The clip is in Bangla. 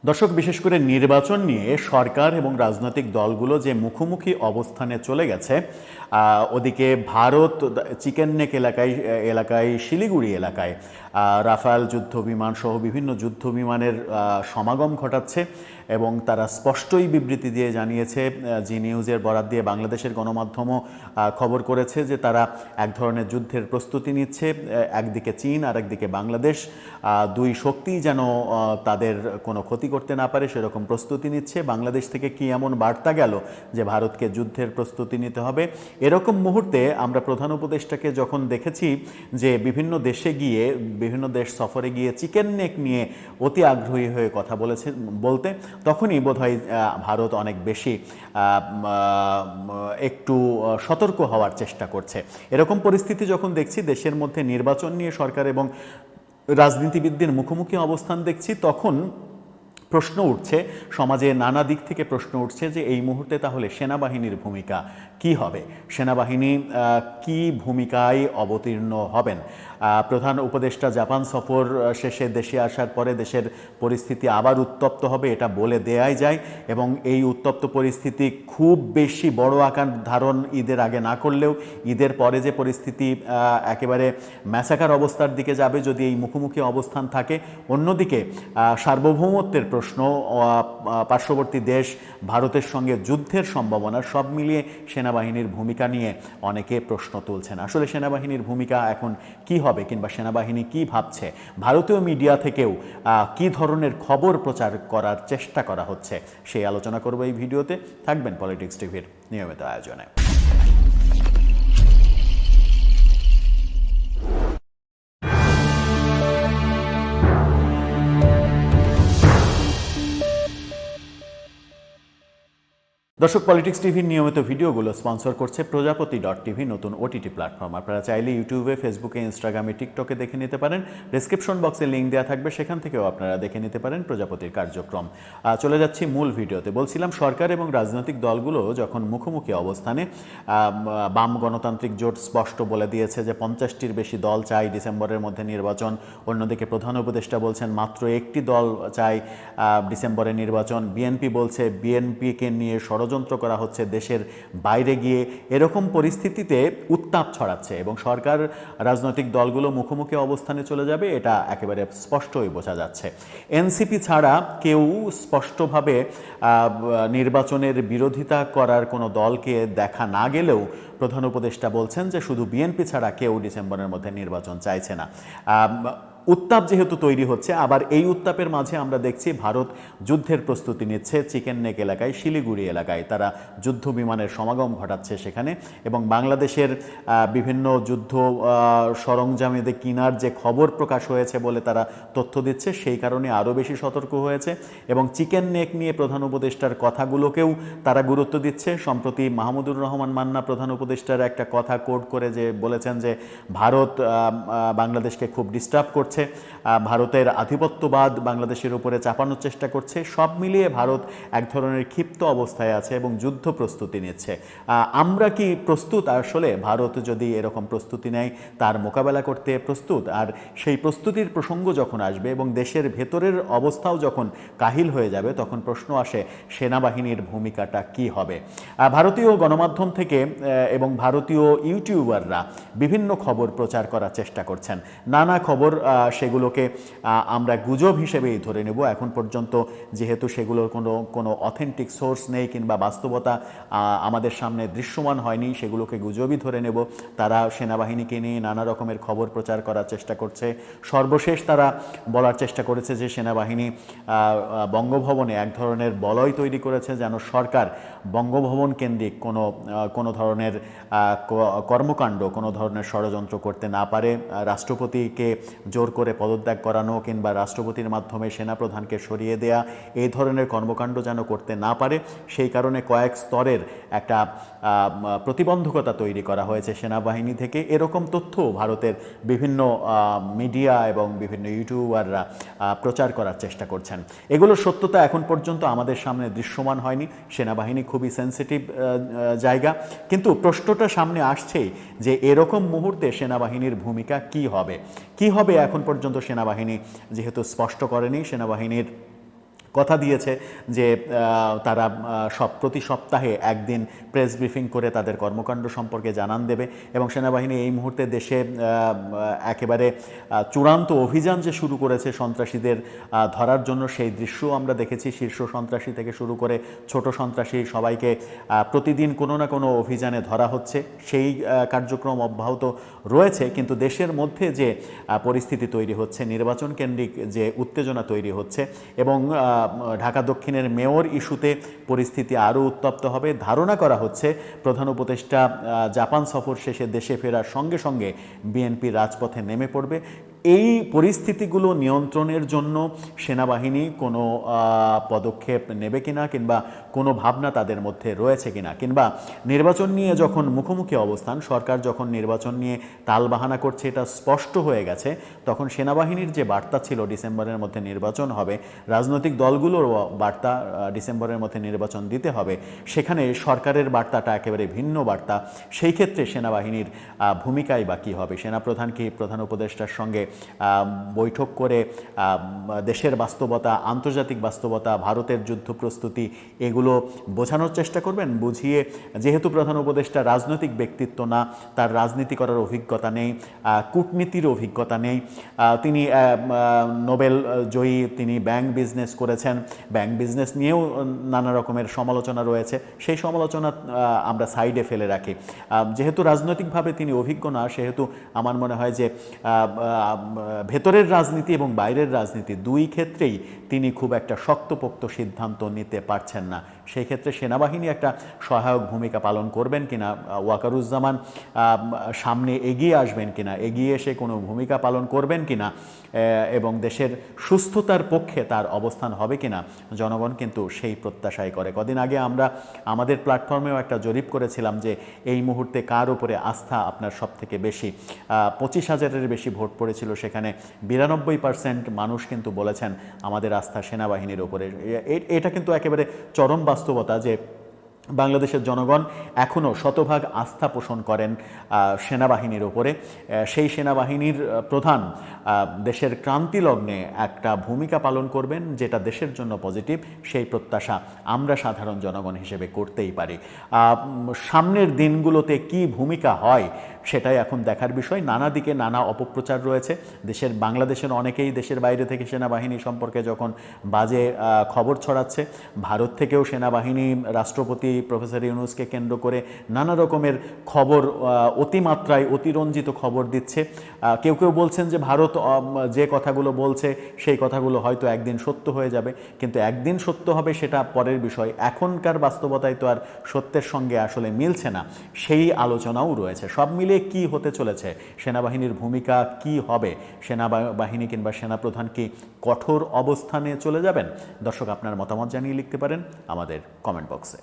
দর্শক, বিশেষ করে নির্বাচন নিয়ে সরকার এবং রাজনৈতিক দলগুলো যে মুখোমুখি অবস্থানে চলে গেছে, ওদিকে ভারত চিকেন নেক এলাকায় শিলিগুড়ি এলাকায় রাফাল যুদ্ধ বিমান সহ বিভিন্ন যুদ্ধ বিমানের সমাগম ঘটাচ্ছে এবং তারা স্পষ্টই বিবৃতি দিয়ে জানিয়েছে, জি নিউজের বরাত দিয়ে বাংলাদেশের গণমাধ্যমও খবর করেছে যে তারা এক ধরনের যুদ্ধের প্রস্তুতি নিচ্ছে। একদিকে চীন আর একদিকে বাংলাদেশ, দুই শক্তিই যেন তাদের কোনো ক্ষতি করতে না পারে সেরকম প্রস্তুতি নিচ্ছে। বাংলাদেশ থেকে কি এমন বার্তা গেল যে ভারতকে যুদ্ধের প্রস্তুতি নিতে হবে? এরকম মুহূর্তে আমরা প্রধান উপদেষ্টাকে যখন দেখেছি যে বিভিন্ন দেশ সফরে গিয়ে চিকেন নেক নিয়ে অতি আগ্রহী হয়ে কথা বলতে, তখনই বোধহয় ভারত অনেক বেশি একটু সতর্ক হওয়ার চেষ্টা করছে। এরকম পরিস্থিতি যখন দেখছি, দেশের মধ্যে নির্বাচন নিয়ে সরকার এবং রাজনীতিবিদদের মুখোমুখি অবস্থান দেখছি, তখন প্রশ্ন উঠছে, সমাজে নানা দিক থেকে প্রশ্ন উঠছে যে এই মুহূর্তে তাহলে সেনাবাহিনীর ভূমিকা কি হবে? সেনাবাহিনী কি ভূমিকায় অবতীর্ণ হবেন? প্রধান উপদেষ্টা জাপান সফর শেষে দেশে আসার পরে দেশের পরিস্থিতি আবার উত্তপ্ত হবে, এটা বলে দেয়াই যায়। এবং এই উত্তপ্ত পরিস্থিতি খুব বেশি বড় আকার ধারণ ঈদের আগে না করলেও ঈদের পরে যে পরিস্থিতি একেবারে ম্যাসাকার অবস্থার দিকে যাবে যদি এই মুখোমুখি অবস্থান থাকে। অন্যদিকে সার্বভৌমত্বের প্রশ্ন, পার্শ্ববর্তী দেশ ভারতের সঙ্গে যুদ্ধের সম্ভাবনা, সব মিলিয়ে সেনাবাহিনীর ভূমিকা নিয়ে অনেকে প্রশ্ন তুলছেন। আসলে সেনাবাহিনীর ভূমিকা এখন কি হবে, কিংবা সেনাবাহিনী কি ভাবছে? ভারতীয় মিডিয়া থেকেও কি ধরনের খবর প্রচার করার চেষ্টা করা হচ্ছে, সেই আলোচনা করব এই ভিডিওতে। থাকবেন পলিটিক্স টিভির নিয়মিত আয়োজনে। দর্শক, পলিটিক্স টিভির নিয়মিত ভিডিওগুলো স্পন্সর করছে প্রজাপতি.টিভি, নতুন ওটিটি প্ল্যাটফর্ম। আপনারা চাইলে ইউটিউবে, ফেসবুকে, ইনস্টাগ্রামে, টিকটকে দেখে নিতে পারেন। ডেসক্রিপশন বক্সে লিঙ্ক দেওয়া থাকবে, সেখান থেকেও আপনারা দেখে নিতে পারেন প্রজাপতির কার্যক্রম। চলে যাচ্ছি মূল ভিডিওতে। বলছিলাম, সরকার এবং রাজনৈতিক দলগুলো যখন মুখোমুখি অবস্থানে, বাম গণতান্ত্রিক জোট স্পষ্ট বলে দিয়েছে যে 50টির বেশি দল চাই ডিসেম্বরের মধ্যে নির্বাচন। অন্যদিকে প্রধান উপদেষ্টা বলছেন মাত্র একটি দল চাই ডিসেম্বরে নির্বাচন। বিএনপি বলছে বিএনপিকে নিয়ে ষড়যন্ত্র করা হচ্ছে দেশের বাইরে গিয়ে। এরকম পরিস্থিতিতে উত্তাপ ছড়াচ্ছে এবং সরকার রাজনৈতিক দলগুলো মুখোমুখি অবস্থানে চলে যাবে, এটা একেবারে স্পষ্টই বোঝা যাচ্ছে। এনসিপি ছাড়া কেউ স্পষ্টভাবে নির্বাচনের বিরোধিতা করার কোনো দলকে দেখা না গেলেও প্রধান উপদেষ্টা বলছেন যে শুধু বিএনপি ছাড়া কেউ ডিসেম্বরের মধ্যে নির্বাচন চাইছে না। উত্তাপ যেহেতু তৈরি হচ্ছে, আবার এই উত্তাপের মাঝে আমরা দেখছি ভারত যুদ্ধের প্রস্তুতি নিচ্ছে চিকেন নেক এলাকায়, শিলিগুড়ি এলাকায়। তারা যুদ্ধ বিমানের সমাগম ঘটাচ্ছে সেখানে, এবং বাংলাদেশের বিভিন্ন যুদ্ধ সরঞ্জামেদের কিনার যে খবর প্রকাশ হয়েছে বলে তারা তথ্য দিচ্ছে, সেই কারণে আরও বেশি সতর্ক হয়েছে। এবং চিকেন নেক নিয়ে প্রধান উপদেষ্টার কথাগুলোকেও তারা গুরুত্ব দিচ্ছে। সম্প্রতি মাহমুদুর রহমান মান্না প্রধান উপদেষ্টার একটা কথা কোট করে যে বলেছেন যে ভারত বাংলাদেশকে খুব ডিস্টার্ব করছে, ভারতের আধিপত্যবাদ বাংলাদেশের উপরে চাপানোর চেষ্টা করছে। সব মিলিয়ে ভারত এক ধরনের ক্ষিপ্ত অবস্থায় আছে এবং যুদ্ধ প্রস্তুতি নিচ্ছে। আমরা কি প্রস্তুত? আসলে ভারত যদি এরকম প্রস্তুতি নেয়, তার মোকাবেলা করতে প্রস্তুত? আর সেই প্রস্তুতির প্রসঙ্গ যখন আসবে এবং দেশের ভেতরের অবস্থাও যখন কাহিল হয়ে যাবে, তখন প্রশ্ন আসে সেনাবাহিনীর ভূমিকাটা কি হবে। ভারতীয় গণমাধ্যম থেকে এবং ভারতীয় ইউটিউবাররা বিভিন্ন খবর প্রচার করার চেষ্টা করছেন। নানা খবর, সেগুলোকে আমরা গুজব হিসেবেই ধরে নেব। এখন পর্যন্ত যেহেতু সেগুলোর কোনো অথেন্টিক সোর্স নেই কিংবা বাস্তবতা আমাদের সামনে দৃশ্যমান হয়নি, সেগুলোকে গুজবই ধরে নেব। তারা সেনাবাহিনীকে নিয়ে নানা রকমের খবর প্রচার করার চেষ্টা করছে। সর্বশেষ তারা বলার চেষ্টা করেছে যে সেনাবাহিনী বঙ্গভবনে এক ধরনের বলয় তৈরি করেছে যেন সরকার বঙ্গভবন কেন্দ্রিক কোনো ধরনের কর্মকাণ্ড, কোনো ধরনের ষড়যন্ত্র করতে না পারে। রাষ্ট্রপতিকে জোর করে পদত্যাগ করানো কিংবা রাষ্ট্রপতির মাধ্যমে সেনাপ্রধানকে সরিয়ে দেয়া, এই ধরনের কর্মকাণ্ড যেন করতে না পারে, সেই কারণে কয়েক স্তরের একটা প্রতিবন্ধকতা তৈরি করা হয়েছে সেনাবাহিনী থেকে। এরকম তথ্য ভারতের বিভিন্ন মিডিয়া এবং বিভিন্ন ইউটিউবাররা প্রচার করার চেষ্টা করছেন। এগুলোর সত্যতা এখন পর্যন্ত আমাদের সামনে দৃশ্যমান হয়নি। সেনাবাহিনী খুবই সেন্সিটিভ জায়গা, কিন্তু প্রশ্নটা সামনে আসছেই যে এরকম মুহূর্তে সেনাবাহিনীর ভূমিকা কি হবে। এখন পর্যন্ত সেনাবাহিনী যেহেতু স্পষ্ট করেনি, সেনাবাহিনীর কথা দিয়েছে যে তারা প্রতি সপ্তাহে একদিন প্রেস ব্রিফিং করে তাদের কর্মকাণ্ড সম্পর্কে জানান দেবে এবং সেনাবাহিনী এই মুহূর্তে দেশে একেবারে চূড়ান্ত অভিযান যে শুরু করেছে সন্ত্রাসীদের ধরার জন্য, সেই দৃশ্যও আমরা দেখেছি। শীর্ষ সন্ত্রাসী থেকে শুরু করে ছোট সন্ত্রাসী সবাইকে প্রতিদিন কোনো না কোনো অভিযানে ধরা হচ্ছে। সেই কার্যক্রম অব্যাহত রয়েছে, কিন্তু দেশের মধ্যে যে পরিস্থিতি তৈরি হচ্ছে, নির্বাচন কেন্দ্রিক যে উত্তেজনা তৈরি হচ্ছে এবং ঢাকা দক্ষিণের মেয়র ইস্যুতে পরিস্থিতি আরও উত্তপ্ত হবে। ধারণা করা হচ্ছে প্রধান উপদেষ্টা জাপান সফর শেষে দেশে ফেরার সঙ্গে সঙ্গে বিএনপি রাজপথে নেমে পড়বে। এই পরিস্থিতিগুলো নিয়ন্ত্রণের জন্য সেনাবাহিনী কোনো পদক্ষেপ নেবে কিনা, কিংবা কোনো ভাবনা তাদের মধ্যে রয়েছে কিনা, কিংবা নির্বাচন নিয়ে যখন মুখোমুখি অবস্থান, সরকার যখন নির্বাচন নিয়ে তালবাহানা করছে এটা স্পষ্ট হয়ে গেছে, তখন সেনাবাহিনীর যে বার্তা ছিল ডিসেম্বরের মধ্যে নির্বাচন হবে, রাজনৈতিক দলগুলোর বার্তা ডিসেম্বরের মধ্যে নির্বাচন দিতে হবে, সেখানে সরকারের বার্তাটা একেবারে ভিন্ন বার্তা। সেই ক্ষেত্রে সেনাবাহিনীর ভূমিকাই বা কী হবে? সেনাপ্রধান কি প্রধান উপদেষ্টার সঙ্গে বৈঠক করে দেশের বাস্তবতা, আন্তর্জাতিক বাস্তবতা, ভারতের যুদ্ধ প্রস্তুতি এগুলো বোঝানোর চেষ্টা করবেন? বুঝিয়ে, যেহেতু প্রধান উপদেষ্টা রাজনৈতিক ব্যক্তিত্ব না, তার রাজনীতি করার অভিজ্ঞতা নেই, কূটনীতির অভিজ্ঞতা নেই, তিনি নোবেল জয়ী, তিনি ব্যাংক বিজনেস করেছেন, ব্যাংক বিজনেস নিয়েও নানা রকমের সমালোচনা রয়েছে, সেই সমালোচনা আমরা সাইডে ফেলে রাখি। যেহেতু রাজনৈতিকভাবে তিনি অভিজ্ঞ না, সেহেতু আমার মনে হয় যে ভেতরের রাজনীতি এবং বাইরের রাজনীতি দুই ক্ষেত্রেই তিনি খুব একটা শক্তপোক্ত সিদ্ধান্ত নিতে পারছেন না। সেই ক্ষেত্রে সেনাবাহিনী একটা সহায়ক ভূমিকা পালন করবেন কিনা, ওয়াকারুজ্জামান সামনে এগিয়ে আসবেন কিনা, এগিয়ে এসে কোনো ভূমিকা পালন করবেন কিনা এবং দেশের সুস্থতার পক্ষে তার অবস্থান হবে কিনা, জনগণ কিন্তু সেই প্রত্যাশাই করে। কদিন আগে আমরা আমাদের প্ল্যাটফর্মেও একটা জরিপ করেছিলাম যে এই মুহূর্তে কার উপরে আস্থা আপনার সব থেকে বেশি। 25,000-এর বেশি ভোট পড়েছিল, সেখানে 92% মানুষ কিন্তু বলেছেন আমাদের আস্থা সেনাবাহিনীর উপরে। এটা কিন্তু একেবারে চরম বাস্তবতা যে বাংলাদেশের জনগণ এখনও শতভাগ আস্থা পোষণ করেন সেনাবাহিনীর ওপরে। সেই সেনাবাহিনীর প্রধান দেশের ক্রান্তি লগ্নে একটা ভূমিকা পালন করবেন যেটা দেশের জন্য পজিটিভ, সেই প্রত্যাশা আমরা সাধারণ জনগণ হিসেবে করতেই পারি। সামনের দিনগুলোতে কি ভূমিকা হয় সেটাই এখন দেখার বিষয়। নানা দিকে নানা অপপ্রচার রয়েছে। বাংলাদেশের অনেকেই দেশের বাইরে থেকে সেনাবাহিনী সম্পর্কে যখন বাজে খবর ছড়াচ্ছে, ভারত থেকেও সেনাবাহিনী রাষ্ট্রপতি প্রফেসর ইউনূসকে কেন্দ্র করে নানা রকমের খবর, অতিমাত্রায় অতিরঞ্জিত খবর দিচ্ছে। কেউ কেউ বলছেন যে ভারত যে কথাগুলো বলছে সেই কথাগুলো হয়তো একদিন সত্য হয়ে যাবে, কিন্তু একদিন সত্য হবে সেটা পরের বিষয়। এখনকার বাস্তবতায় তো আর সত্যের সঙ্গে আসলে মিলছে না, সেই আলোচনাও রয়েছে। সব মিলিয়ে কি হতে চলেছে, সেনাবাহিনীর ভূমিকা কি হবে, সেনাবাহিনী কিংবা সেনাপ্রধান কি কঠোর অবস্থানে চলে যাবেন? দর্শক, আপনার মতামত জানিয়ে লিখতে পারেন আমাদের কমেন্ট বক্সে।